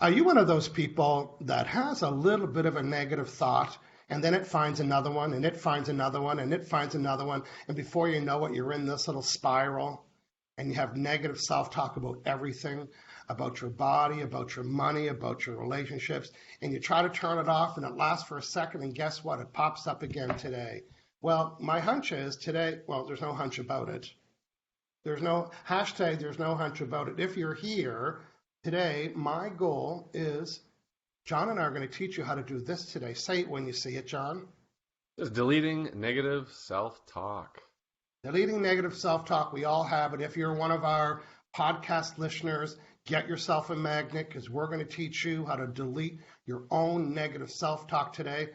Are you one of those people that has a little bit of a negative thought and then it finds another one and it finds another one and it finds another one, and before you know it, you're in this little spiral and you have negative self-talk about everything, about your body, about your money, about your relationships, and you try to turn it off and it lasts for a second, and guess what? It pops up again today. Well, my hunch is today, well, there's no hunch about it. There's no hashtag, there's no hunch about it. If you're here today, my goal is John and I are going to teach you how to do this today. Say it when you see it, John. Just deleting negative self-talk. Deleting negative self-talk. We all have it. If you're one of our podcast listeners, get yourself a magnet because we're going to teach you how to delete your own negative self-talk today.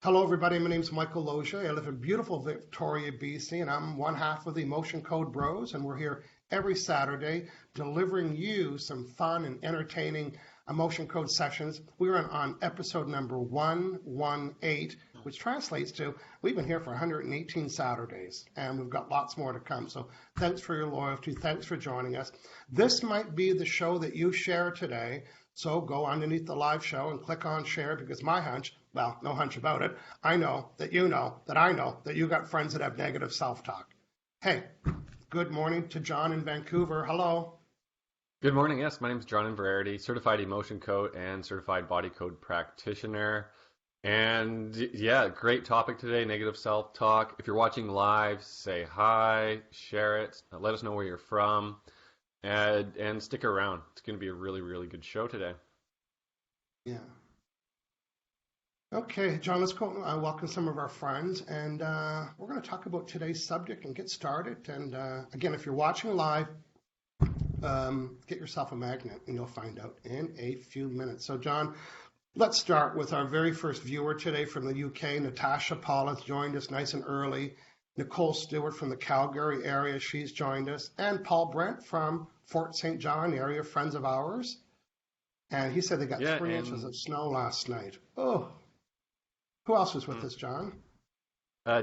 Hello, everybody. My name is Michael Losier. I live in beautiful Victoria, BC, and I'm one half of the Emotion Code Bros, and we're here every Saturday delivering you some fun and entertaining emotion code sessions. We are on episode number 118, which translates to we've been here for 118 Saturdays, and we've got lots more to come. So thanks for your loyalty. Thanks for joining us. This might be the show that you share today. So go underneath the live show and click on share, because my hunch, well, no hunch about it, I know that you know that I know that you got friends that have negative self-talk. Hey, good morning to John in Vancouver. Hello. Good morning. Yes, my name is John Inverarity, certified emotion code and certified body code practitioner. And yeah, great topic today, negative self-talk. If you're watching live, say hi, share it, let us know where you're from, and stick around. It's going to be a really, really good show today. Yeah. Okay, John, let's go welcome some of our friends, and we're going to talk about today's subject and get started. And again, if you're watching live, get yourself a magnet and you'll find out in a few minutes. So, John, let's start with our very first viewer today from the UK. Natasha Paul has joined us nice and early. Nicole Stewart from the Calgary area, she's joined us. And Paul Brent from Fort St. John area, friends of ours. And he said they got 3 inches of snow last night. Oh, who else was with us, John?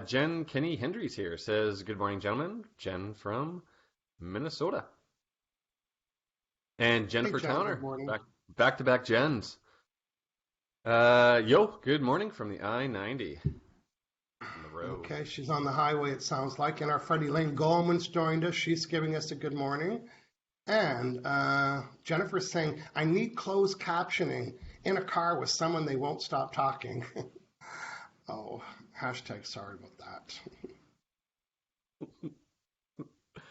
Jen Kenny Hendry's here, says, good morning, gentlemen. Jen from Minnesota. And Jennifer Towner, back-to-back Jens. Good morning from the I-90 on the road. Okay, she's on the highway, it sounds like. And our friend Elaine Goldman's joined us. She's giving us a good morning. And Jennifer's saying, I need closed captioning in a car with someone they won't stop talking. Oh, hashtag sorry about that.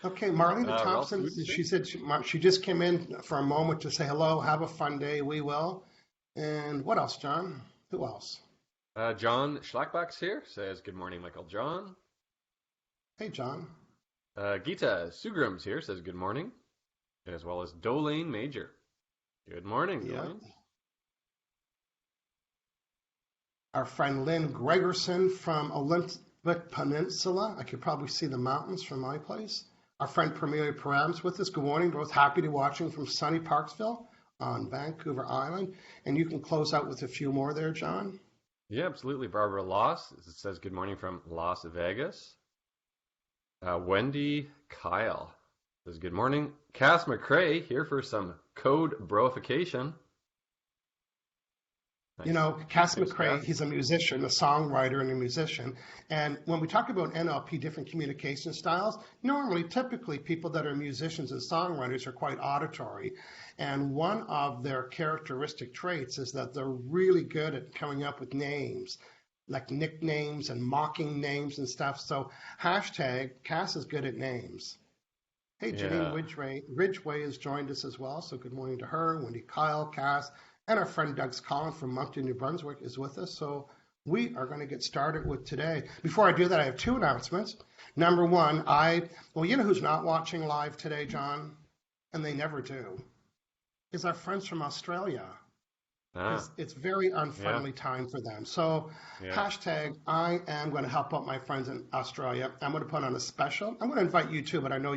Okay, Marlena Thompson, she said she just came in for a moment to say hello, have a fun day, we will. And what else, John? Who else? John Schlackbach's here, says, good morning, Michael John. Hey, John. Gita Sugram's here, says, good morning, as well as Dolane Major. Good morning, yeah. Dolane. Our friend Lynn Gregerson from Olympic Peninsula. I could probably see the mountains from my place. Our friend Premier Param's with us. Good morning. Both happy to watching from sunny Parksville on Vancouver Island. And you can close out with a few more there, John. Yeah, absolutely. Barbara Loss says good morning from Las Vegas. Wendy Kyle says good morning. Cass McCrae here for some code broification. Nice. You know, Cass McCrae, he's a musician, a songwriter and a musician. And when we talk about NLP, different communication styles, normally, typically, people that are musicians and songwriters are quite auditory. And one of their characteristic traits is that they're really good at coming up with names, like nicknames and mocking names and stuff. So hashtag Cass is good at names. Hey, Janine Ridgway has joined us as well. So good morning to her, Wendy Kyle, Cass. And our friend Doug Collins from Moncton, New Brunswick is with us. So we are going to get started with today. Before I do that, I have 2 announcements. Number one, you know who's not watching live today, John? And they never do. Is our friends from Australia. It's very unfriendly time for them. So hashtag I am going to help out my friends in Australia. I'm going to put on a special. I'm going to invite you too, but I know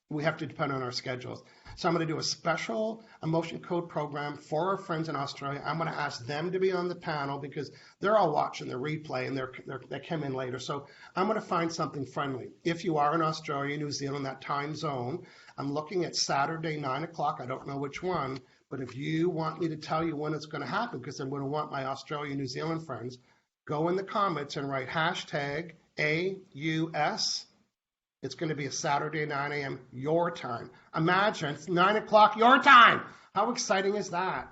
we have to depend on our schedules. So I'm going to do a special emotion code program for our friends in Australia. I'm going to ask them to be on the panel because they're all watching the replay and they come in later. So I'm going to find something friendly. If you are in Australia, New Zealand, that time zone, I'm looking at Saturday, 9 o'clock. I don't know which one, But if you want me to tell you when it's going to happen, because I'm going to want my Australia, New Zealand friends, go in the comments and write hashtag AUS. It's going to be a Saturday, 9 a.m. your time. Imagine, it's 9 o'clock your time. How exciting is that?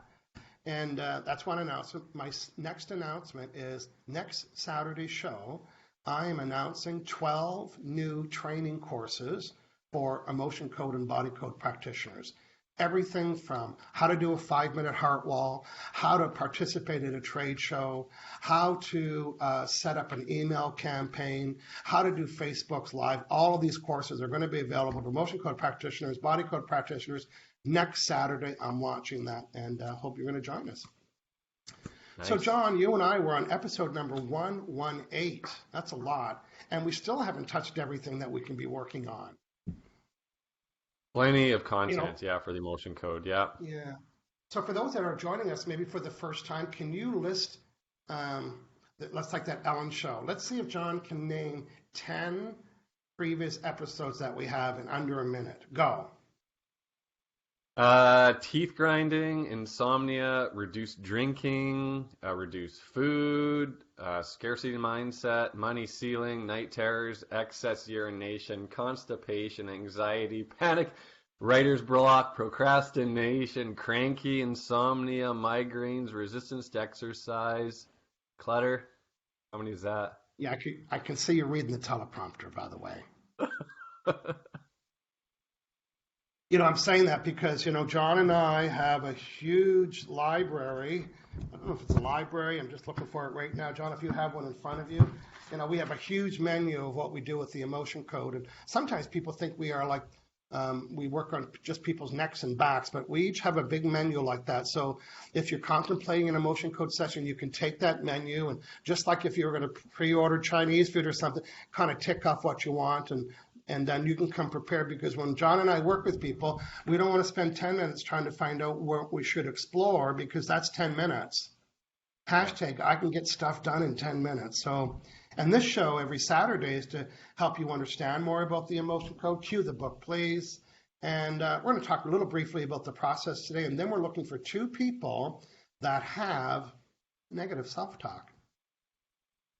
And that's one announcement. My next announcement is next Saturday's show, I am announcing 12 new training courses for emotion code and body code practitioners. Everything from how to do a 5-minute heart wall, how to participate in a trade show, how to set up an email campaign, how to do Facebook's Live. All of these courses are going to be available to emotion code practitioners, body code practitioners. Next Saturday, I'm launching that, and hope you're going to join us. Nice. So, John, you and I were on episode number 118. That's a lot. And we still haven't touched everything that we can be working on. Plenty of content, for the emotion code, Yeah. So for those that are joining us maybe for the first time, can you list, let's like that Ellen show. Let's see if John can name 10 previous episodes that we have in under a minute. Go. Teeth grinding, insomnia, reduced drinking, reduced food, scarcity mindset, money ceiling, night terrors, excess urination, constipation, anxiety, panic, writer's block, procrastination, cranky, insomnia, migraines, resistance to exercise, clutter. How many is that? Yeah, I can see you reading the teleprompter, by the way. I'm saying that because, John and I have a huge library. I don't know if it's a library. I'm just looking for it right now. John, if you have one in front of you, we have a huge menu of what we do with the emotion code. And sometimes people think we are like, we work on just people's necks and backs, but we each have a big menu like that. So if you're contemplating an emotion code session, you can take that menu and just like if you were going to pre-order Chinese food or something, kind of tick off what you want and then you can come prepared, because when John and I work with people, we don't want to spend 10 minutes trying to find out what we should explore, because that's 10 minutes. Hashtag, I can get stuff done in 10 minutes. So, and this show every Saturday is to help you understand more about the emotion code. Cue the book, please. And we're going to talk a little briefly about the process today. And then we're looking for 2 people that have negative self-talk.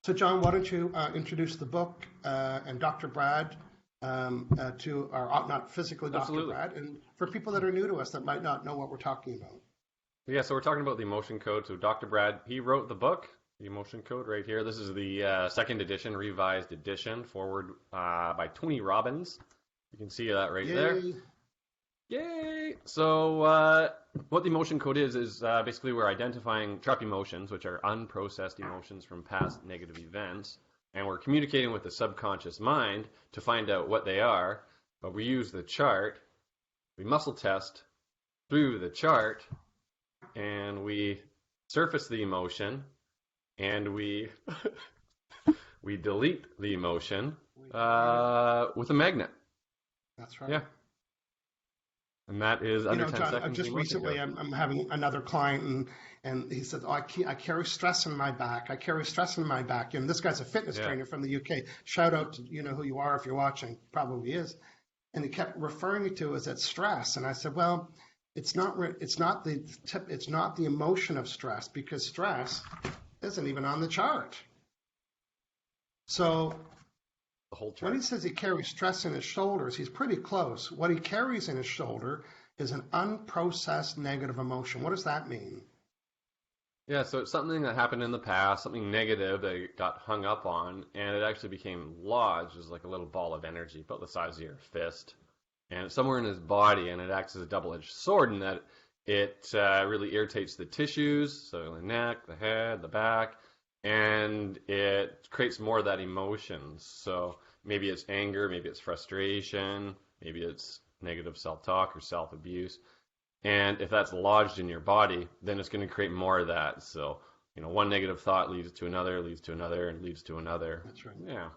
So, John, why don't you introduce the book and Dr. Brad to our, not physically Dr. Absolutely. Brad, and for people that are new to us that might not know what we're talking about. Yeah, so we're talking about the emotion code. So Dr. Brad, he wrote the book, the emotion code right here. This is the second edition, revised edition, forward by Tony Robbins. You can see that right there. Yay! So what the emotion code is basically we're identifying trapped emotions, which are unprocessed emotions from past negative events. And we're communicating with the subconscious mind to find out what they are, but we use the chart, we muscle test through the chart, and we surface the emotion, and we we delete the emotion with a magnet. That's right. Yeah. And that is under 10 John, seconds. Just recently, I'm having another client, and he said, I carry stress in my back. I carry stress in my back. And this guy's a fitness trainer from the UK. Shout out to who you are if you're watching. Probably is. And he kept referring me to as that stress. And I said, well, it's not the emotion of stress, because stress isn't even on the chart. So the whole chart. When he says he carries stress in his shoulders, he's pretty close. What he carries in his shoulder is an unprocessed negative emotion. What does that mean? Yeah, so it's something that happened in the past, something negative that he got hung up on, and it actually became lodged as like a little ball of energy, about the size of your fist. And it's somewhere in his body, and it acts as a double-edged sword in that it really irritates the tissues, so the neck, the head, the back, and it creates more of that emotion. So maybe it's anger, maybe it's frustration, maybe it's negative self-talk or self-abuse. And if that's lodged in your body, then it's going to create more of that. So, one negative thought leads to another, and leads to another. That's right. Yeah.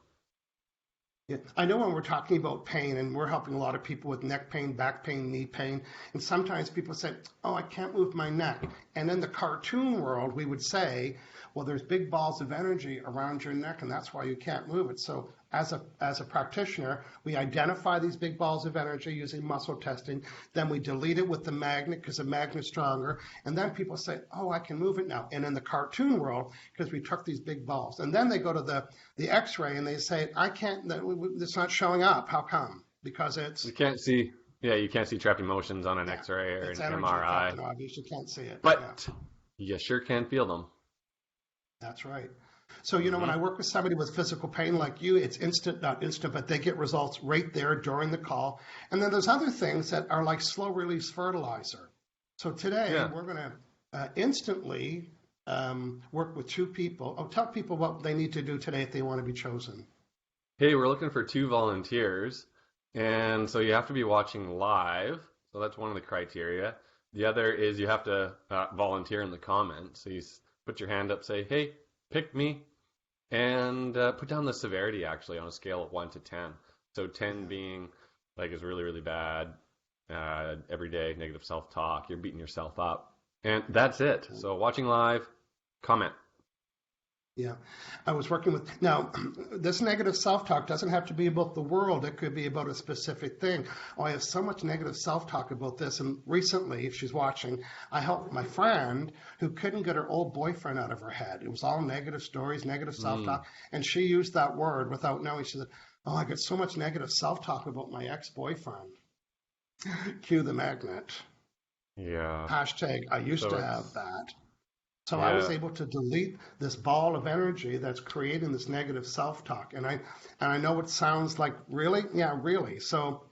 I know when we're talking about pain, and we're helping a lot of people with neck pain, back pain, knee pain, and sometimes people say, oh, I can't move my neck. And in the cartoon world, we would say, well, there's big balls of energy around your neck, and that's why you can't move it. So as a practitioner, we identify these big balls of energy using muscle testing. Then we delete it with the magnet because the magnet's stronger. And then people say, oh, I can move it now. And in the cartoon world, because we took these big balls. And then they go to the X-ray and they say, I can't, it's not showing up. How come? Because it's... You can't see, you can't see trapped emotions on an X-ray or an MRI. Obvious, you can't see it. But you sure can feel them. That's right. So, when I work with somebody with physical pain like you, it's not instant, but they get results right there during the call. And then there's other things that are like slow release fertilizer. So today we're going to instantly work with 2 people. Oh, tell people what they need to do today if they want to be chosen. Hey, we're looking for 2 volunteers. And so you have to be watching live. So that's one of the criteria. The other is you have to volunteer in the comments. So you put your hand up, say, hey, pick me, and put down the severity actually on a scale of 1 to 10. So 10 being like is really, really bad, every day, negative self-talk, you're beating yourself up. And that's it. So watching live, comment. Yeah, I was working with, now, this negative self-talk doesn't have to be about the world. It could be about a specific thing. Oh, I have so much negative self-talk about this. And recently, if she's watching, I helped my friend who couldn't get her old boyfriend out of her head. It was all negative stories, negative self-talk. And she used that word without knowing. She said, oh, I get so much negative self-talk about my ex-boyfriend. Cue the magnet. Yeah. Hashtag, I used to have that. So I was able to delete this ball of energy that's creating this negative self-talk. And I know it sounds like, really? Yeah, really. So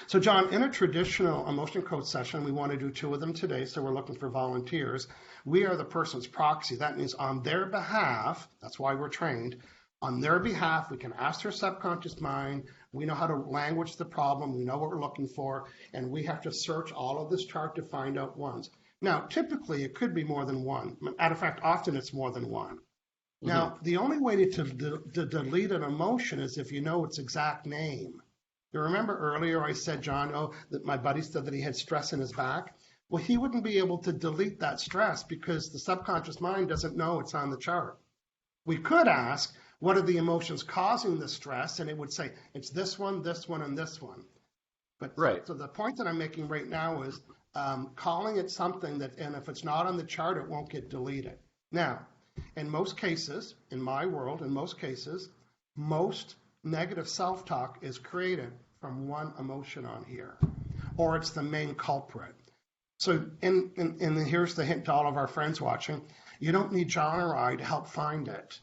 John, in a traditional emotion coach session, we want to do 2 of them today. So we're looking for volunteers. We are the person's proxy. That means on their behalf, that's why we're trained, on their behalf, we can ask their subconscious mind. We know how to language the problem. We know what we're looking for. And we have to search all of this chart to find out ones. Now, typically, it could be more than 1. Matter of fact, often it's more than 1. Now, the only way to delete an emotion is if you know its exact name. You remember earlier I said, John, that my buddy said that he had stress in his back? Well, he wouldn't be able to delete that stress because the subconscious mind doesn't know it's on the chart. We could ask, what are the emotions causing the stress? And it would say, it's this one, and this one. But so the point that I'm making right now is, calling it something that, and if it's not on the chart, it won't get deleted. Now, in most cases, in my world, most negative self-talk is created from one emotion on here, or it's the main culprit. So, and here's the hint to all of our friends watching. You don't need John or I to help find it.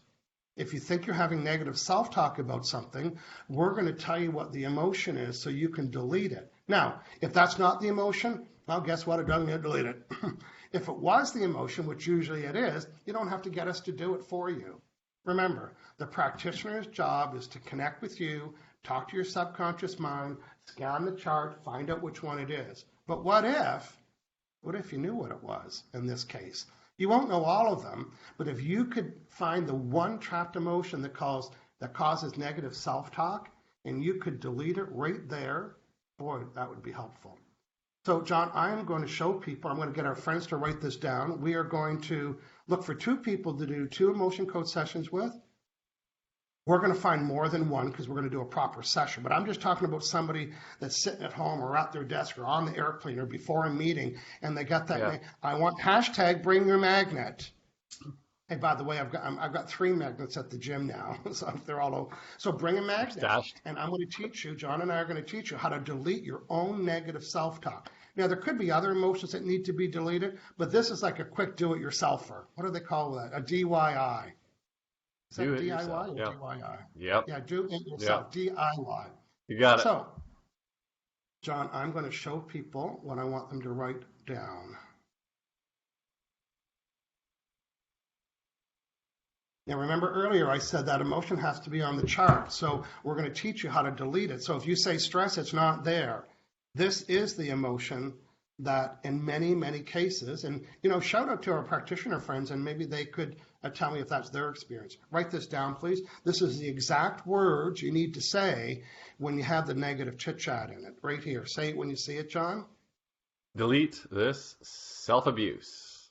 If you think you're having negative self-talk about something, we're going to tell you what the emotion is so you can delete it. Now, if that's not the emotion, well, guess what? It doesn't get deleted. If it was the emotion, which usually it is, you don't have to get us to do it for you. Remember, the practitioner's job is to connect with you, talk to your subconscious mind, scan the chart, find out which one it is. But what if you knew what it was in this case? You won't know all of them, but if you could find the one trapped emotion that causes negative self-talk, and you could delete it right there, boy, that would be helpful. So, John, I am going to show people, I'm going to get our friends to write this down. We are going to look for 2 people to do 2 emotion coach sessions with. We're going to find more than 1 because we're going to do a proper session. But I'm just talking about somebody that's sitting at home or at their desk or on the airplane or before a meeting, and they got that. I want hashtag bring your magnet. Hey, by the way, I've got 3 magnets at the gym now, so they're all over. So bring a magnet, and I'm going to teach you, John and I are going to teach you how to delete your own negative self-talk. Now, there could be other emotions that need to be deleted, but this is like a quick do-it-yourselfer. What do they call that? A DIY. Is that DIY or DIY? Yep. Yeah, do it yourself, DIY. You got it. So, John, I'm going to show people what I want them to write down. Now, remember earlier I said that emotion has to be on the chart, so we're going to teach you how to delete it. So if you say stress, it's not there. This is the emotion that in many, many cases, and, shout out to our practitioner friends, and maybe they could tell me if that's their experience. Write this down, please. This is the exact words you need to say when you have the negative chit-chat in it. Right here. Say it when you see it, John. Delete this self-abuse.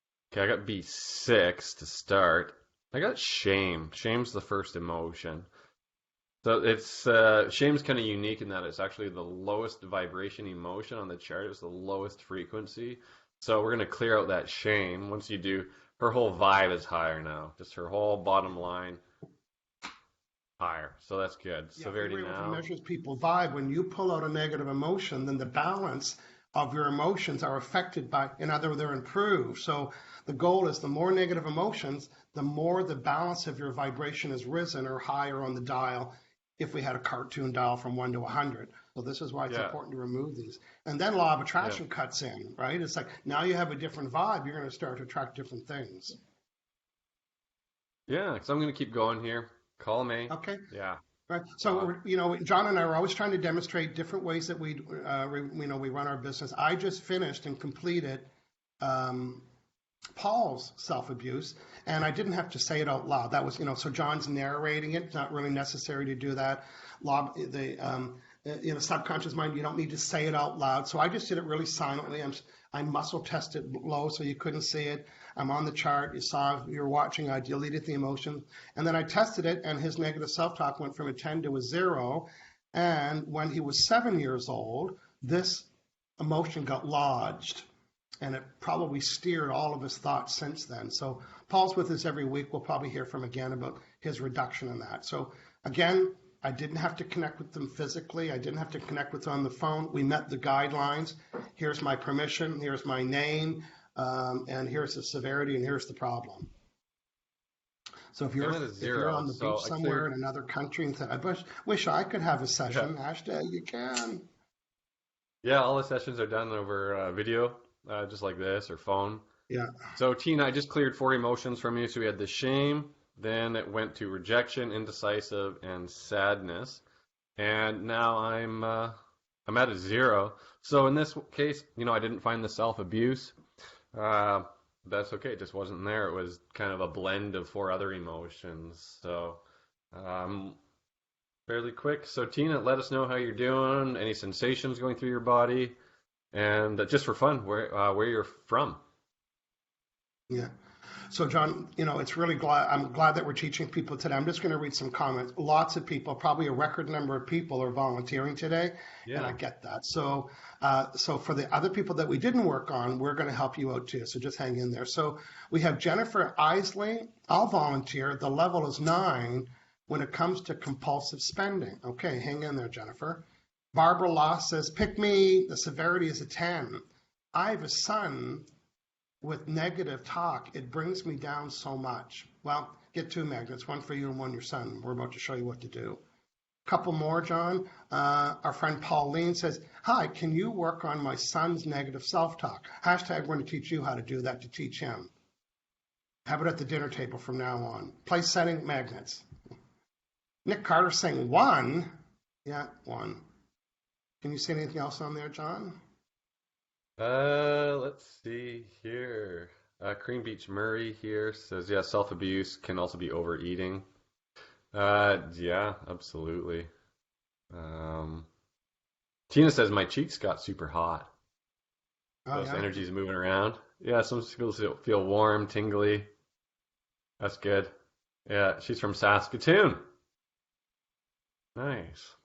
Okay, I got B6 to start. I got shame. Shame's the first emotion. So it's shame's kind of unique in that it's actually the lowest vibration emotion on the chart. It's the lowest frequency. So we're gonna clear out that shame. Once you do, her whole vibe is higher now. Just her whole bottom line higher. So that's good. Yeah, Severity we were able to now. measure people's vibe. When you pull out a negative emotion, then the balance of your emotions are affected by, in other words, they're improved. So the goal is the more negative emotions, the more the balance of your vibration is risen or higher on the dial if we had a cartoon dial from 1 to 100. So this is why it's Yeah, important to remove these. And then law of yeah, attraction cuts in, right? It's like now you have a different vibe, you're going to start to attract different things. yeah. So I'm gonna keep going here. Call me. Okay? Yeah. Right. Uh, So, John and I are always trying to demonstrate different ways that we run our business. I just finished and completed um, Paul's self-abuse, and I didn't have to say it out loud. That was, so John's narrating it. It's not really necessary to do that. Subconscious mind, you don't need to say it out loud. So I just did it really silently. I muscle tested low so you couldn't see it. I'm on the chart. You saw, you're watching. I deleted the emotion, and then I tested it, and his negative self-talk went from a 10 to a 0. And when he was 7 years old, this emotion got lodged, and it probably steered all of his thoughts since then. So Paul's with us every week. We'll probably hear from again about his reduction in that. So again, I didn't have to connect with them physically. I didn't have to connect with them on the phone. We met the guidelines. Here's my permission. Here's my name. And here's the severity, and here's the problem. So if you're I'm at a if you're zero. on the So beach I somewhere in cleared. another country and say, I wish I could have a Yeah. session, hashtag you can. Yeah, all the sessions are done over video, just like this, or phone. Yeah. So, Tina, I just cleared 4 emotions from you. So we had the shame, then it went to rejection, indecisive, and sadness. And now I'm at a 0. So in this case, I didn't find the self-abuse. Uh, that's okay. It just wasn't there. It was kind of a blend of 4 other emotions. So um, fairly quick. So Tina, let us know how you're doing. Any sensations going through your body, and just for fun, where you're from. Yeah. So, John, it's really I'm glad that we're teaching people today. I'm just going to read some comments. Lots of people, probably a record number of people, are volunteering today, and I Yeah. get that. So, so for the other people that we didn't work on, we're going to help you out too. So just hang in there. So we have Jennifer Isley. I'll volunteer. The level is 9 when it comes to compulsive spending. Okay, hang in there, Jennifer. Barbara Loss says, pick me. The severity is a 10. I have a son with negative talk. It brings me down so much. Well, get 2 magnets, one for you and one your son. We're about to show you what to do. Couple more, John. Our friend Pauline says, hi, can you work on my son's negative self-talk? Hashtag, we're going to teach you how to do that to teach him. Have it at the dinner table from now on. Place setting magnets. Nick Carter saying 1. Yeah, 1. Can you see anything else on there, John? Let's see here. Cream Beach Murray here says, yeah, self-abuse can also be overeating. Yeah, absolutely. Um, Tina says my cheeks got super hot. Oh, Those yeah. energies moving around. Yeah, some people feel warm, tingly. That's good. Yeah, she's from Saskatoon. Nice.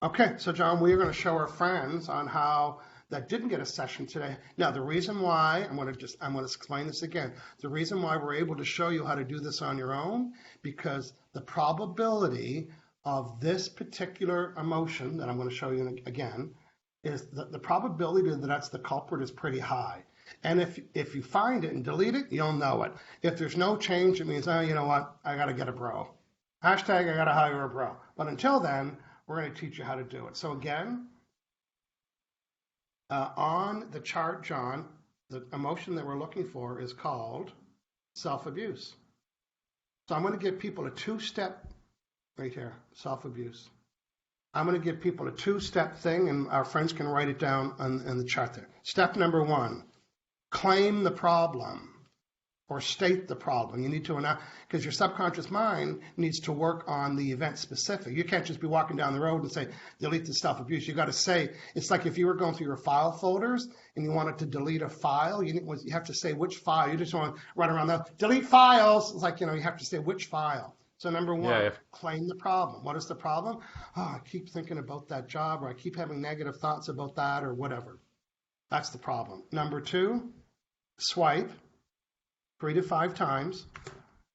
Okay, so John, we are going to show our friends on how that didn't get a session today. Now, the reason why, I'm going to explain this again. The reason why we're able to show you how to do this on your own, because the probability of this particular emotion that I'm going to show you again is the probability that that's the culprit is pretty high. And if you find it and delete it, you'll know it. If there's no change, it means, oh, you know what? I got to get a bro. Hashtag I got to hire a bro. But until then, we're going to teach you how to do it. So again, on the chart, John, the emotion that we're looking for is called self-abuse. So I'm going to give people a 2-step, right here, self-abuse. I'm going to give people a 2-step thing, and our friends can write it down on the chart there. Step number 1, claim the problem. or state the problem. You need to, because your subconscious mind needs to work on the event specific. You can't just be walking down the road and say, delete the self-abuse. You got to say, it's like if you were going through your file folders and you wanted to delete a file, you have to say which file. You just want to run around the delete files. It's like, you have to say which file. So number one, claim the problem. What is the problem? Oh, I keep thinking about that job, or I keep having negative thoughts about that, or whatever. That's the problem. Number two, swipe 3 to 5 times.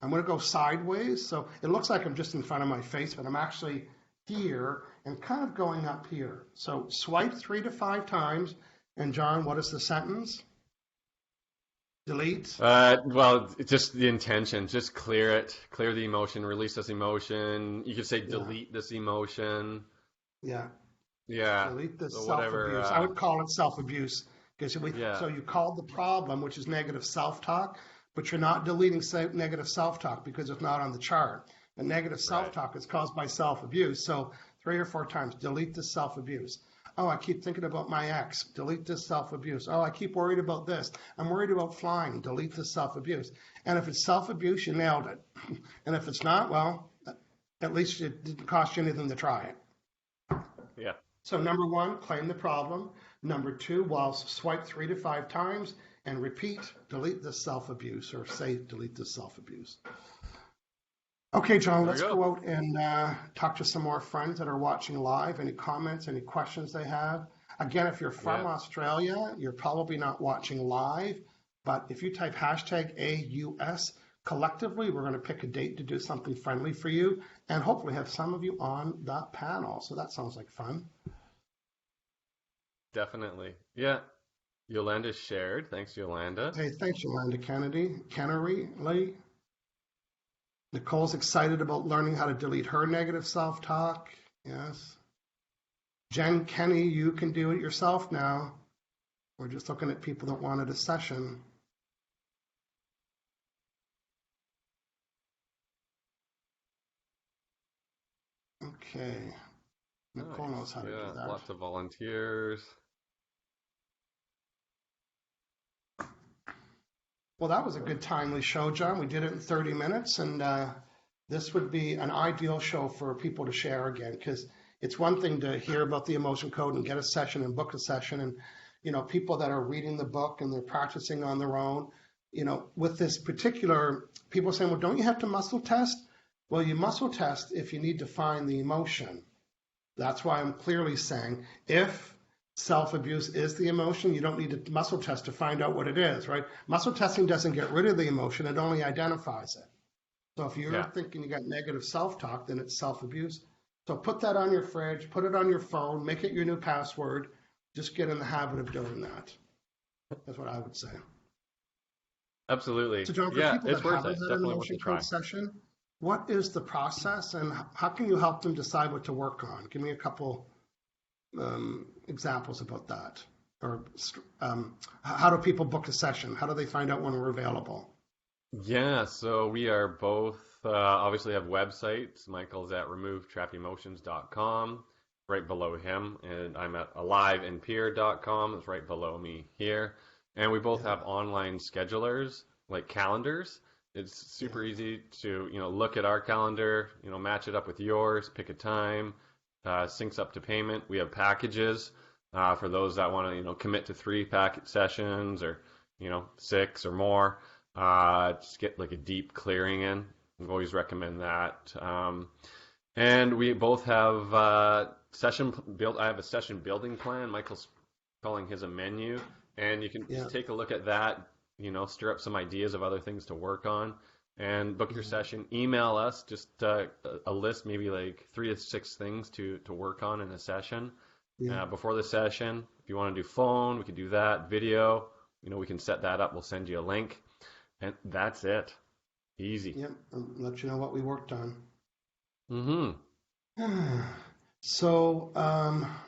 I'm going to go sideways. So it looks like I'm just in front of my face, but I'm actually here and kind of going up here. So swipe 3 to 5 times. And John, what is the sentence? Delete? Well, just the intention. Just clear it. Clear the emotion. Release this emotion. You could say delete this emotion. Yeah. Yeah. Delete this self-abuse. I would call it self-abuse. So you called the problem, which is negative self-talk, but you're not deleting negative self-talk because it's not on the chart. But negative self-talk is caused by self-abuse. So 3 or 4 times, delete this self-abuse. Oh, I keep thinking about my ex. Delete this self-abuse. Oh, I keep worried about this. I'm worried about flying. Delete this self-abuse. And if it's self-abuse, you nailed it. And if it's not, well, at least it didn't cost you anything to try it. Yeah. So number one, claim the problem. Number two, swipe 3 to 5 times and repeat, delete this self-abuse, or say delete this self-abuse. Okay, John, let's go out and talk to some more friends that are watching live. Any comments, any questions they have? Again, if you're from Australia, you're probably not watching live, but if you type hashtag AUS collectively, we're going to pick a date to do something friendly for you and hopefully have some of you on that panel. So that sounds like fun. Definitely. Yeah. Yolanda shared. Thanks, Yolanda. Hey, thanks, Yolanda Kennery Lee. Nicole's excited about learning how to delete her negative self-talk. Yes. Jen Kenny, you can do it yourself now. We're just looking at people that wanted a session. Okay. Nicole knows how to do that. Lots of volunteers. Well, that was a good timely show, John. We did it in 30 minutes, and this would be an ideal show for people to share again, because it's one thing to hear about the emotion code and get a session and book a session, and people that are reading the book and they're practicing on their own. With this particular, people saying, well, don't you have to muscle test? Well, you muscle test if you need to find the emotion. That's why I'm clearly saying if self-abuse is the emotion, you don't need to muscle test to find out what it is, right? Muscle testing doesn't get rid of the emotion, it only identifies it. So if you're thinking you got negative self-talk, then it's self-abuse. So put that on your fridge, put it on your phone, make it your new password. Just get in the habit of doing that. That's what I would say. Absolutely. So John, for people that haven't had an emotion code session, what is the process and how can you help them decide what to work on? Give me a couple examples about that. Or how do people book a session? How do they find out when we're available? Yeah, so we are both obviously have websites. Michael's at removetrappemotions.com, right below him, and I'm at aliveinpeer.com. It's right below me here. And we both have online schedulers, like calendars. It's super easy to look at our calendar, match it up with yours, pick a time, syncs up to payment. We have packages for those that want to commit to 3 packet sessions or 6 or more. Just get like a deep clearing in. We always recommend that. And we both have I have a session building plan. Michael's calling his a menu, and you can just take a look at that. Stir up some ideas of other things to work on, and book your session. Email us just a list, maybe like 3 to 6 things to work on in a session before the session. If you want to do phone, we can do that. Video, we can set that up. We'll send you a link, and that's it. Easy. Yep. I'll let you know what we worked on. Mm-hmm. So,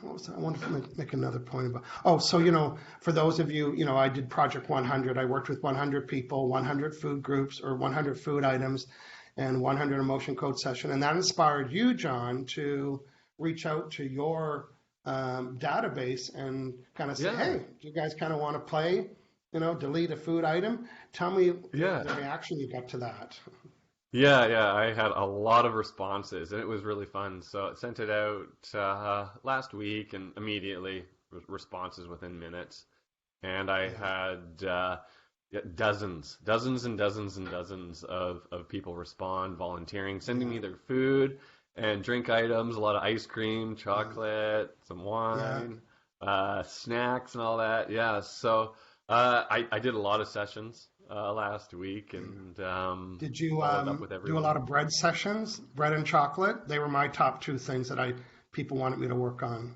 what was that? I wanted to make another point about. Oh, so, for those of you, I did Project 100. I worked with 100 people, 100 food groups, or 100 food items, and 100 emotion code session. And that inspired you, John, to reach out to your database and kind of say, hey, do you guys kind of want to play delete a food item. Tell me Yeah. the reaction you got to that. Yeah. I had a lot of responses, and it was really fun. So I sent it out last week, and immediately responses within minutes. And I Yeah, had yeah, dozens and dozens and dozens of people respond, volunteering, sending yeah, me their food and drink items, a lot of ice cream, yeah, chocolate, some yeah. wine, snacks, and all that. Yeah, so I did a lot of sessions last week and Did you followed up with do a everyone. lot of bread sessions, bread and chocolate? They were my top two things that I people wanted me to work on.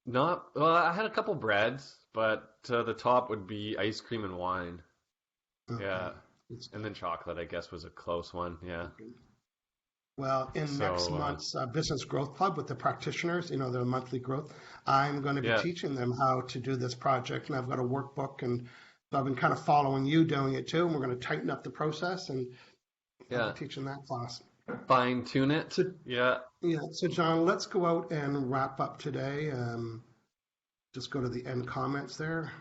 Not well, I had a couple breads, but the top would be ice cream and wine. Okay, Yeah, good and stuff. then chocolate, I guess, was a close one. Yeah. Okay. Well, in next So, month's Business Growth Club with the practitioners, their monthly growth, I'm going to be yeah, teaching them how to do this project, and I've got a workbook, and so I've been kind of following you doing it too, and we're going to tighten up the process, and I'll be yeah, teaching that class. fine tune it. So, Yeah, yeah, so John, let's go out and wrap up today. Just go to the end comments there.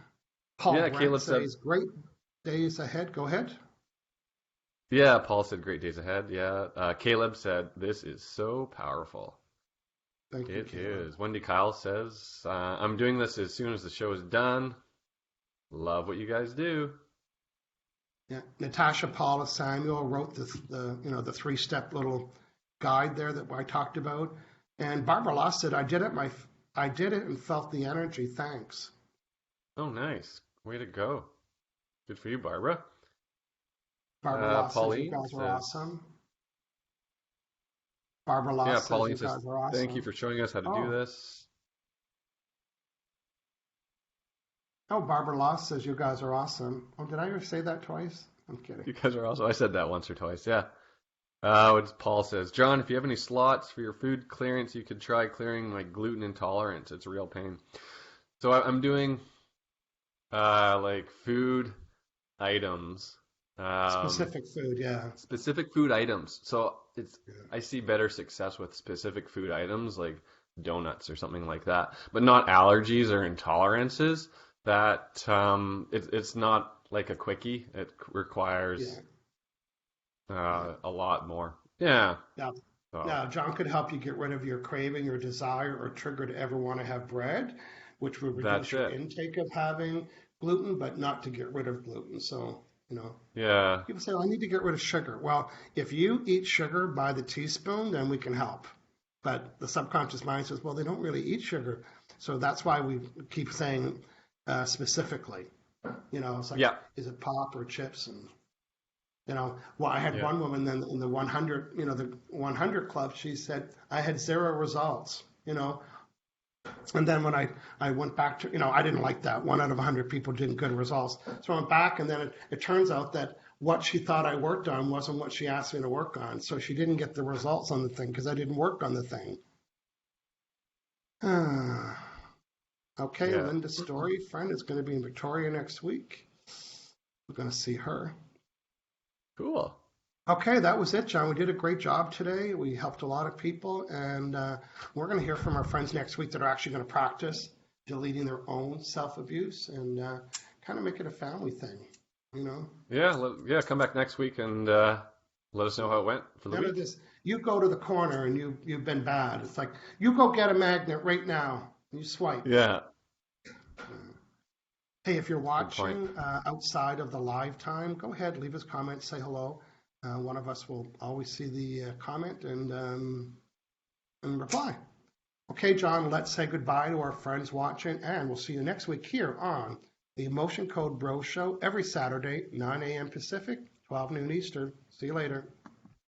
Paul yeah. Brent Caleb said, says, great days ahead. Go ahead. yeah. Paul said, great days ahead. Yeah. Caleb said, this is so powerful. Thank you, It Caleb. is. Wendy Kyle says, I'm doing this as soon as the show is done. Love what you guys do. Yeah, Natasha Paula Samuel wrote the 3-step little guide there that I talked about. And Barbara Loss said, I did it and felt the energy. Thanks. Oh, nice. Way to go. Good for you, Barbara. Barbara Loss says, you Pauline guys are says, awesome. Barbara yeah, Loss says, Pauline you says, guys are thank you awesome. for showing us how to do Oh, this. oh, Barbara Loss says, you guys are awesome. Oh, did I ever say that twice? I'm kidding. You guys are also, I said that once or twice. Yeah. What Paul says, John, if you have any slots for your food clearance, you could try clearing my gluten intolerance. It's a real pain. So I'm doing like food items, um, Specific food, yeah. specific food items. So it's Yeah, I see better success with specific food items like donuts or something like that, but not allergies or intolerances. That it's not like a quickie. It requires yeah, yeah. a lot more. Yeah. Now, So now, John could help you get rid of your craving or desire or trigger to ever want to have bread, which would that's reduce your it. intake of having gluten, but not to get rid of gluten. So, Yeah. people say, well, I need to get rid of sugar. Well, if you eat sugar by the teaspoon, then we can help. But the subconscious mind says, well, they don't really eat sugar. So that's why we keep saying specifically, it's like, Yeah. is it pop or chips? And well, I had Yeah. one woman then in the 100, the 100 club, she said, I had zero results. And then when I went back to, I didn't like that. 1 out of 100 people didn't good results. So I went back and then it turns out that what she thought I worked on wasn't what she asked me to work on. So she didn't get the results on the thing because I didn't work on the thing. Okay, Yeah. Linda Story, friend, is going to be in Victoria next week. We're going to see her. Cool. Okay, that was it, John. We did a great job today. We helped a lot of people, and we're going to hear from our friends next week that are actually going to practice deleting their own self-abuse and kind of make it a family thing. Yeah. Yeah. Come back next week and let us know how it went for the None of week. this. You go to the corner and you've been bad. It's like you go get a magnet right now. And you swipe. Yeah. Hey, if you're Good point. watching outside of the live time, go ahead, leave us comments, say hello. One of us will always see the comment and reply. Okay, John, let's say goodbye to our friends watching, and we'll see you next week here on the Emotion Code Bro Show every Saturday, 9 a.m. Pacific, 12 noon Eastern. See you later.